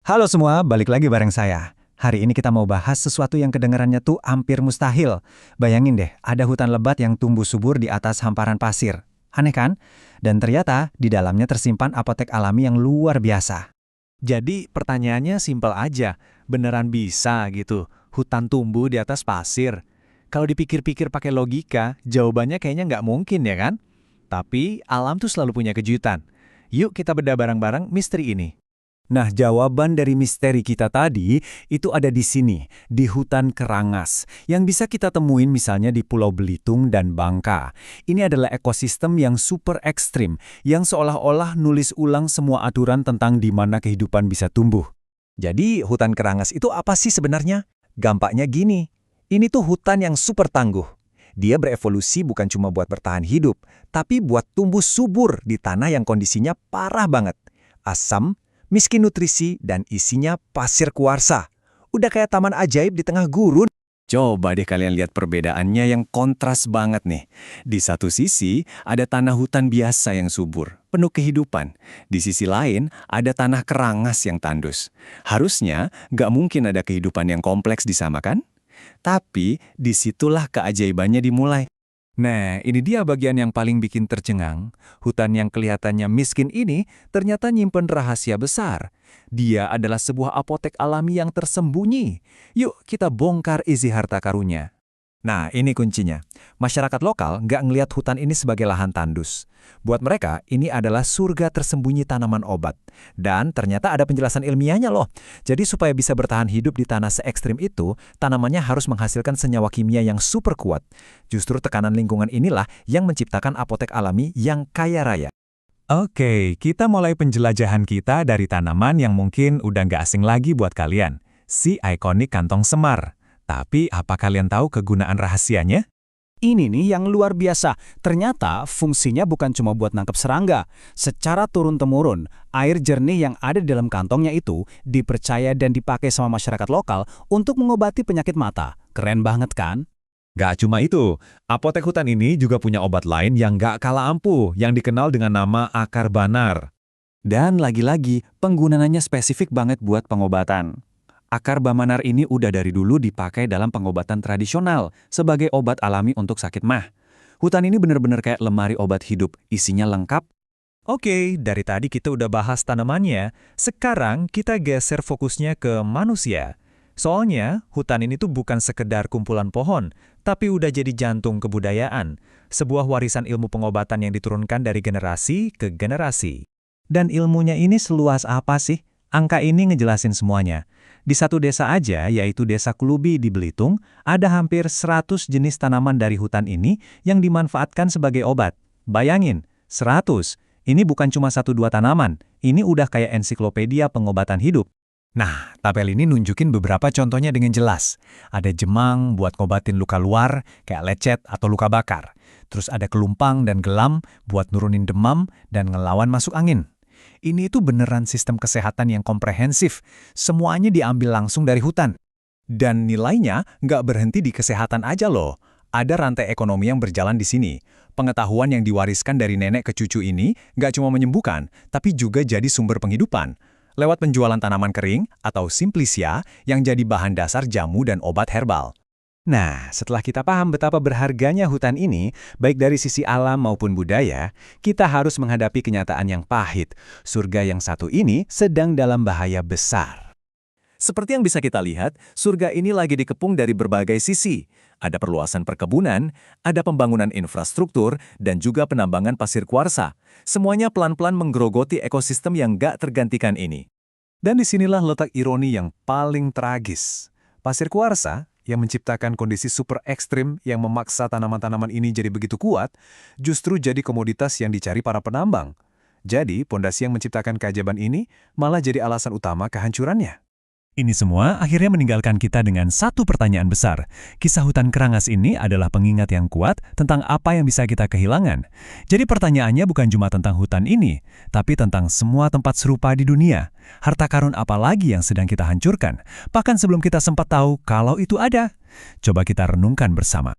Halo semua, balik lagi bareng saya. Hari ini kita mau bahas sesuatu yang kedengarannya tuh hampir mustahil. Bayangin deh, ada hutan lebat yang tumbuh subur di atas hamparan pasir. Aneh kan? Dan ternyata di dalamnya tersimpan apotek alami yang luar biasa. Jadi pertanyaannya simpel aja, beneran bisa gitu, hutan tumbuh di atas pasir? Kalau dipikir-pikir pakai logika, jawabannya kayaknya nggak mungkin ya kan? Tapi alam tuh selalu punya kejutan. Yuk kita bedah bareng-bareng misteri ini. Nah, jawaban dari misteri kita tadi itu ada di sini, di hutan Kerangas, yang bisa kita temuin misalnya di Pulau Belitung dan Bangka. Ini adalah ekosistem yang super ekstrim, yang seolah-olah nulis ulang semua aturan tentang di mana kehidupan bisa tumbuh. Jadi, hutan Kerangas itu apa sih sebenarnya? Gampangnya gini, ini tuh hutan yang super tangguh. Dia berevolusi bukan cuma buat bertahan hidup, tapi buat tumbuh subur di tanah yang kondisinya parah banget. Asam, miskin nutrisi, dan isinya pasir kuarsa. Udah kayak taman ajaib di tengah gurun. Coba deh kalian lihat perbedaannya yang kontras banget nih. Di satu sisi, ada tanah hutan biasa yang subur, penuh kehidupan. Di sisi lain, ada tanah kerangas yang tandus. Harusnya, nggak mungkin ada kehidupan yang kompleks disamakan. Tapi, disitulah keajaibannya dimulai. Nah, ini dia bagian yang paling bikin tercengang. Hutan yang kelihatannya miskin ini ternyata nyimpen rahasia besar. Dia adalah sebuah apotek alami yang tersembunyi. Yuk, kita bongkar isi harta karunnya. Nah, ini kuncinya. Masyarakat lokal nggak ngelihat hutan ini sebagai lahan tandus. Buat mereka, ini adalah surga tersembunyi tanaman obat. Dan ternyata ada penjelasan ilmiahnya loh. Jadi supaya bisa bertahan hidup di tanah se-ekstrim itu, tanamannya harus menghasilkan senyawa kimia yang super kuat. Justru tekanan lingkungan inilah yang menciptakan apotek alami yang kaya raya. Oke, kita mulai penjelajahan kita dari tanaman yang mungkin udah nggak asing lagi buat kalian. Si ikonik kantong semar. Tapi apa kalian tahu kegunaan rahasianya? Ini nih yang luar biasa. Ternyata fungsinya bukan cuma buat nangkep serangga. Secara turun-temurun, air jernih yang ada di dalam kantongnya itu dipercaya dan dipakai sama masyarakat lokal untuk mengobati penyakit mata. Keren banget kan? Gak cuma itu, apotek hutan ini juga punya obat lain yang gak kalah ampuh, yang dikenal dengan nama akar banar. Dan lagi-lagi, penggunaannya spesifik banget buat pengobatan. Akar bamanar ini udah dari dulu dipakai dalam pengobatan tradisional sebagai obat alami untuk sakit mah. Hutan ini bener-bener kayak lemari obat hidup, isinya lengkap. Oke, dari tadi kita udah bahas tanamannya, sekarang kita geser fokusnya ke manusia. Soalnya, hutan ini tuh bukan sekedar kumpulan pohon, tapi udah jadi jantung kebudayaan, sebuah warisan ilmu pengobatan yang diturunkan dari generasi ke generasi. Dan ilmunya ini seluas apa sih? Angka ini ngejelasin semuanya. Di satu desa aja, yaitu Desa Kulubi di Belitung, ada hampir 100 jenis tanaman dari hutan ini yang dimanfaatkan sebagai obat. Bayangin, 100. Ini bukan cuma 1-2 tanaman, ini udah kayak ensiklopedia pengobatan hidup. Nah, tabel ini nunjukin beberapa contohnya dengan jelas. Ada jemang buat ngobatin luka luar, kayak lecet atau luka bakar. Terus ada kelumpang dan gelam buat nurunin demam dan ngelawan masuk angin. Ini itu beneran sistem kesehatan yang komprehensif. Semuanya diambil langsung dari hutan. Dan nilainya nggak berhenti di kesehatan aja loh. Ada rantai ekonomi yang berjalan di sini. Pengetahuan yang diwariskan dari nenek ke cucu ini nggak cuma menyembuhkan, tapi juga jadi sumber penghidupan. Lewat penjualan tanaman kering atau simplicia yang jadi bahan dasar jamu dan obat herbal. Nah, setelah kita paham betapa berharganya hutan ini, baik dari sisi alam maupun budaya, kita harus menghadapi kenyataan yang pahit. Surga yang satu ini sedang dalam bahaya besar. Seperti yang bisa kita lihat, surga ini lagi dikepung dari berbagai sisi. Ada perluasan perkebunan, ada pembangunan infrastruktur, dan juga penambangan pasir kuarsa. Semuanya pelan-pelan menggerogoti ekosistem yang gak tergantikan ini. Dan disinilah letak ironi yang paling tragis. Pasir kuarsa yang menciptakan kondisi super ekstrim yang memaksa tanaman-tanaman ini jadi begitu kuat, justru jadi komoditas yang dicari para penambang. Jadi, pondasi yang menciptakan keajaiban ini malah jadi alasan utama kehancurannya. Ini semua akhirnya meninggalkan kita dengan satu pertanyaan besar. Kisah hutan Kerangas ini adalah pengingat yang kuat tentang apa yang bisa kita kehilangan. Jadi pertanyaannya bukan cuma tentang hutan ini, tapi tentang semua tempat serupa di dunia. Harta karun apa lagi yang sedang kita hancurkan, bahkan sebelum kita sempat tahu kalau itu ada. Coba kita renungkan bersama.